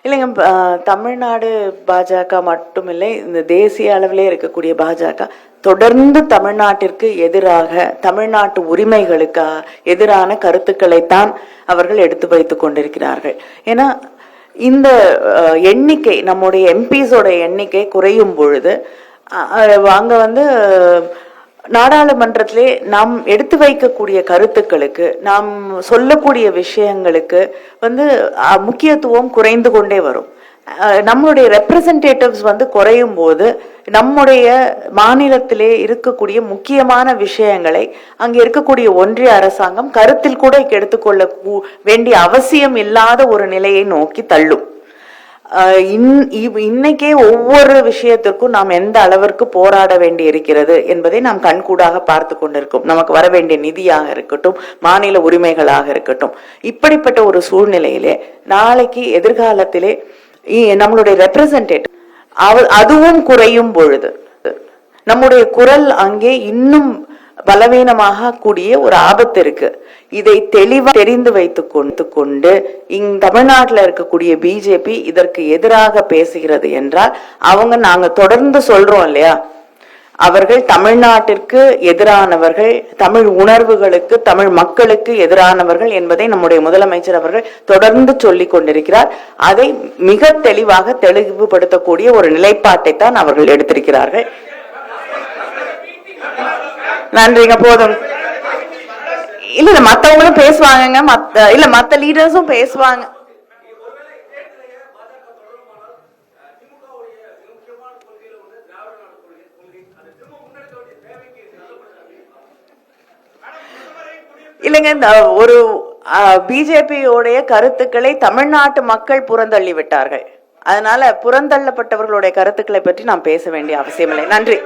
இல்லைங்க, தமிழ்நாடு பாஜக மட்டுமில்லை, இந்த தேசிய அளவிலே இருக்கக்கூடிய பாஜக தொடர்ந்து தமிழ்நாட்டிற்கு எதிராக, தமிழ்நாட்டு உரிமைகளுக்கு எதிரான கருத்துக்களைத்தான் அவர்கள் எடுத்து வைத்துக் கொண்டிருக்கிறார்கள். ஏன்னா இந்த எண்ணிக்கை, நம்முடைய எம்பிஸோட எண்ணிக்கை குறையும் பொழுது அங்க நாடாளுமன்றத்திலே நாம் எடுத்து வைக்கக்கூடிய கருத்துக்களுக்கு, நாம் சொல்லக்கூடிய விஷயங்களுக்கு முக்கியத்துவம் குறைந்து கொண்டே வரும். நம்மளுடைய ரெப்ரசன்டேட்டிவ்ஸ் குறையும் போது நம்முடைய மாநிலத்திலே இருக்கக்கூடிய முக்கியமான விஷயங்களை அங்கே இருக்கக்கூடிய ஒன்றிய அரசாங்கம் கருத்தில் கூட எடுத்துக்கொள்ள வேண்டிய அவசியம் இல்லாத ஒரு நிலையை நோக்கி தள்ளும். இன்னைக்கே ஒவ்வொரு விஷயத்திற்கும் நாம் எந்த அளவிற்கு போராட வேண்டி இருக்கிறது என்பதை நாம் கண்கூடாக பார்த்து கொண்டிருக்கோம். நமக்கு வர வேண்டிய நிதியாக இருக்கட்டும், மாநில உரிமைகளாக இருக்கட்டும். இப்படிப்பட்ட ஒரு சூழ்நிலையிலே நாளைக்கு எதிர்காலத்திலே நம்மளுடைய ரெப்ரசன்டேட்டிவ் அதுவும் குறையும் பொழுது நம்முடைய குரல் அங்கே இன்னும் பலவீனமாக கூடிய ஒரு ஆபத்து இருக்கு. இதை தெளிவாக தெரிந்து வைத்துக் கொண்டு தமிழ்நாட்டில் இருக்கக்கூடிய பிஜேபி இதற்கு எதிராக பேசுகிறது என்றால் நாங்க தொடர்ந்து சொல்றோம் இல்லையா, அவர்கள் தமிழ்நாட்டிற்கு எதிரானவர்கள், தமிழ் உணர்வுகளுக்கு, தமிழ் மக்களுக்கு எதிரானவர்கள் என்பதை நம்முடைய முதலமைச்சர் அவர்கள் தொடர்ந்து சொல்லிக் கொண்டிருக்கிறார். அதை மிக தெளிவாக தெளிவுபடுத்தக்கூடிய ஒரு நிலைப்பாட்டை தான் அவர்கள் எடுத்திருக்கிறார்கள். நன்றிங்க, போதும். இல்ல மத்தவங்களும் பேசுவாங்க, மத்த லீடர்ஸும் பேசுவாங்க. இல்லைங்க, இந்த ஒரு பிஜேபியோடைய கருத்துக்களை தமிழ்நாட்டு மக்கள் புறந்தள்ளி விட்டார்கள். அதனால புறந்தள்ளப்பட்டவர்களுடைய கருத்துக்களை பற்றி நாம் பேச வேண்டிய அவசியம் இல்லை. நன்றி.